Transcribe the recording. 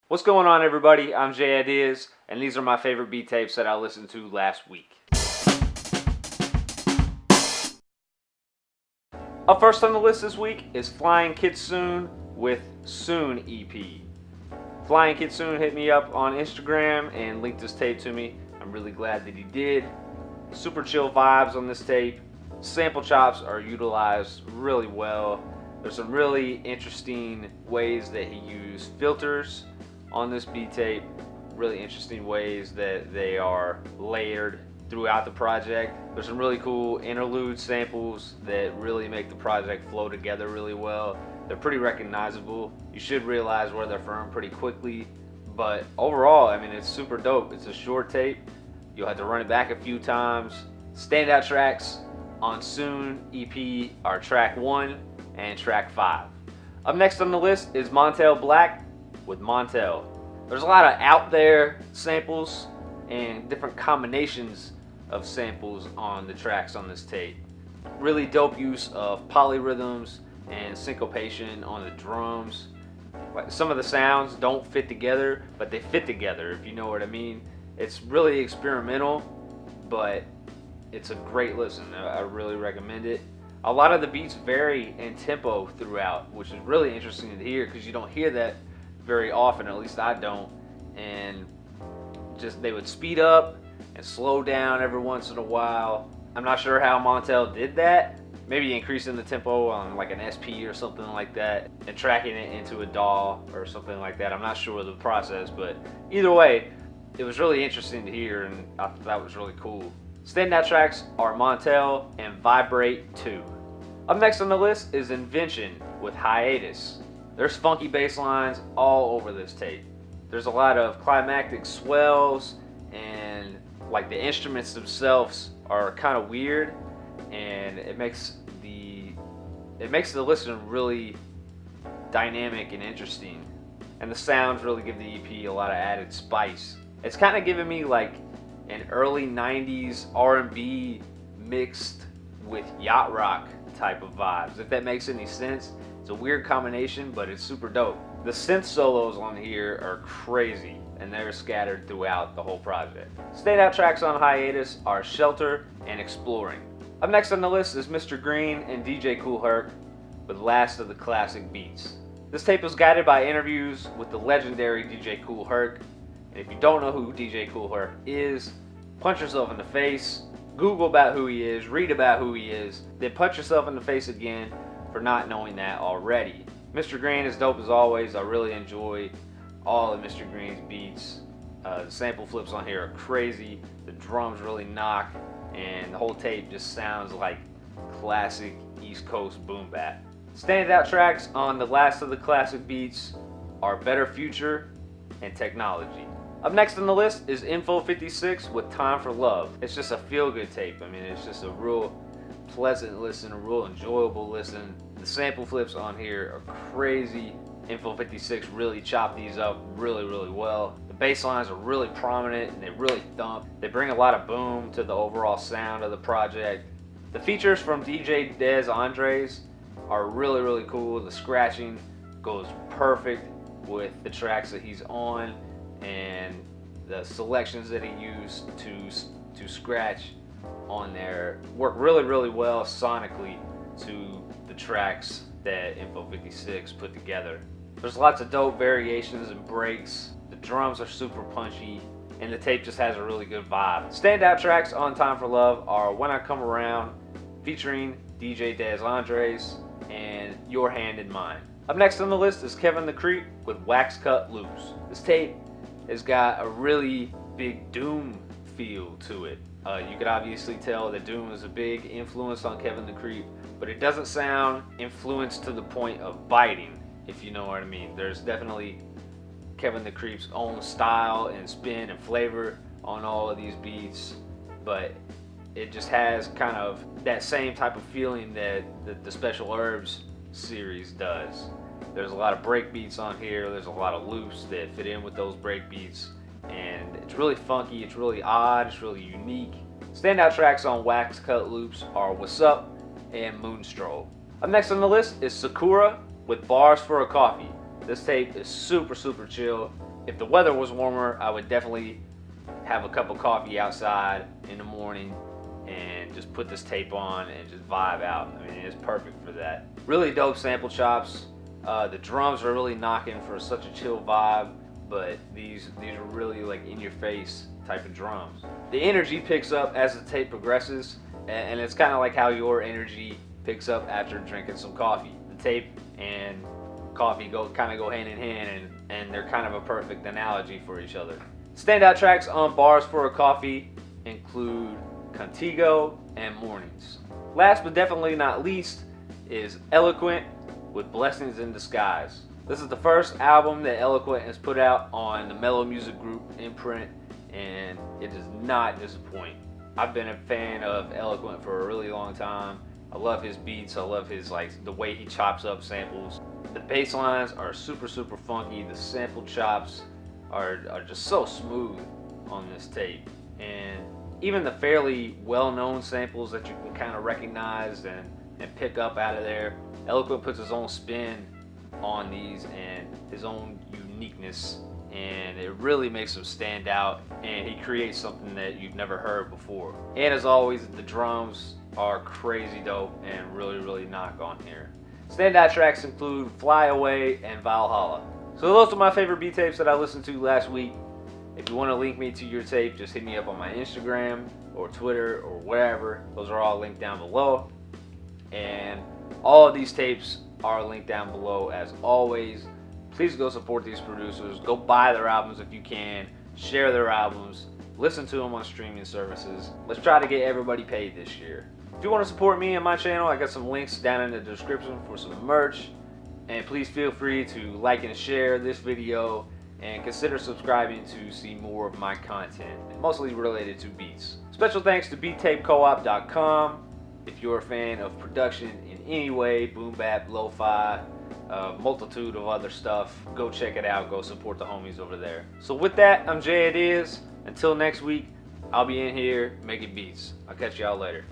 What's going on, everybody? I'm Jay Ideas, and these are my favorite beat tapes that I listened to last week. Up first on the list this week is Flying Kitsune with Soon EP. Flying Kitsune hit me up on Instagram and linked this tape to me. I'm really glad that he did. Super chill vibes on this tape. Sample chops are utilized really well. There's some really interesting ways that he used filters on this beat tape. Really interesting ways that they are layered throughout the project. There's some really cool interlude samples that really make the project flow together really well. They're pretty recognizable. You should realize where they're from pretty quickly. But overall, I mean, it's super dope. It's a short tape. You'll have to run it back a few times. Standout tracks on Soon EP are track 1 and track 5. Up next on the list is Montel Black with Montel. There's a lot of out there samples and different combinations of samples on the tracks on this tape. Really dope use of polyrhythms and syncopation on the drums. Like, some of the sounds don't fit together, but they fit together, if you know what I mean. It's really experimental, but it's a great listen. I really recommend it. A lot of the beats vary in tempo throughout, which is really interesting to hear because you don't hear that very often, at least I don't. And just they would speed up and slow down every once in a while. I'm not sure how Montel did that. Maybe increasing the tempo on like an SP or something like that and tracking it into a DAW or something like that. I'm not sure of the process, but either way, it was really interesting to hear, and I thought that was really cool. Standout tracks are Montel and Vibrate 2. Up next on the list is Invention with Hiatus. There's funky bass lines all over this tape. There's a lot of climactic swells, and like the instruments themselves are kind of weird, and it makes the listen really dynamic and interesting. And the sounds really give the EP a lot of added spice. It's kind of giving me like an early 90s R&B mixed with yacht rock type of vibes, if that makes any sense. It's a weird combination, but it's super dope. The synth solos on here are crazy, and they're scattered throughout the whole project. Standout tracks on Hiatus are Shelter and Exploring. Up next on the list is Mr. Green and DJ Kool Herc with Last of the Classic Beats. This tape was guided by interviews with the legendary DJ Kool Herc. And if you don't know who DJ Kool Herc is, punch yourself in the face, Google about who he is, read about who he is, then punch yourself in the face again for not knowing that already. Mr. Green is dope as always. I really enjoy all of Mr. Green's beats. The sample flips on here are crazy. The drums really knock, and the whole tape just sounds like classic East Coast boom bap. Standout tracks on the Last of the Classic Beats are Better Future and Technology. Up next on the list is Info 56 with Time for Love. It's just a feel-good tape. I mean, it's just a real pleasant listen, a real enjoyable listen. The sample flips on here are crazy. Info 56 really chopped these up really well. The bass lines are really prominent and they really thump. They bring a lot of boom to the overall sound of the project. The features from DJ Des Andres are really cool. The scratching goes perfect with the tracks that he's on, and the selections that he used to scratch on there work really well sonically to the tracks that Info 56 put together. There's lots of dope variations and breaks. The drums are super punchy, and the tape just has a really good vibe. Standout tracks on Time for Love are When I Come Around, featuring DJ Des Andres, and Your Hand in Mine. Up next on the list is Kevin the Creep with Wax Cut Loose. This tape has got a really big Doom feel to it. You could obviously tell that Doom is a big influence on Kevin the Creep, but it doesn't sound influenced to the point of biting, if you know what I mean. There's definitely Kevin the Creep's own style and spin and flavor on all of these beats, but it just has kind of that same type of feeling that the Special Herbs series does. There's a lot of break beats on here. There's a lot of loops that fit in with those break beats, and it's really funky, it's really odd, it's really unique. Standout tracks on Wax Cut Loops are What's Up and Moonstroll. Up next on the list is Sakura with Bars for a Coffee. This tape is super chill. If the weather was warmer, I would definitely have a cup of coffee outside in the morning and just put this tape on and just vibe out. I mean, it's perfect for that. Really dope sample chops. The drums are really knocking for such a chill vibe, but these are really like in your face type of drums. The energy picks up as the tape progresses, and it's kind of like how your energy picks up after drinking some coffee. The tape and coffee kind of go hand in hand, and they're kind of a perfect analogy for each other. Standout tracks on Bars for a Coffee include Contigo and Mornings. Last but definitely not least is Eloquent with Blessings in Disguise. This is the first album that Eloquent has put out on the Mellow Music Group imprint, and it does not disappoint. I've been a fan of Eloquent for a really long time. I love his beats. I love his the way he chops up samples. The bass lines are super funky. The sample chops are just so smooth on this tape, and even the fairly well-known samples that you can kind of recognize and pick up out of there, Eloquent puts his own spin on these and his own uniqueness, and it really makes him stand out, and he creates something that you've never heard before. And as always, the drums are crazy dope and really knock on here. Standout tracks include Fly Away and Valhalla. So those are my favorite beat tapes that I listened to last week. If you want to link me to your tape, just hit me up on my Instagram or Twitter or wherever. Those are all linked down below. And all of these tapes are linked down below as always. Please go support these producers. Go buy their albums if you can. Share their albums. Listen to them on streaming services. Let's try to get everybody paid this year. If you want to support me and my channel, I got some links down in the description for some merch. And please feel free to like and share this video, and consider subscribing to see more of my content, mostly related to beats. Special thanks to beattapecoop.com. If you're a fan of production in any way, boom bap, lo-fi, a multitude of other stuff, go check it out. Go support the homies over there. So with that, I'm Jay It Is. Until next week, I'll be in here making beats. I'll catch y'all later.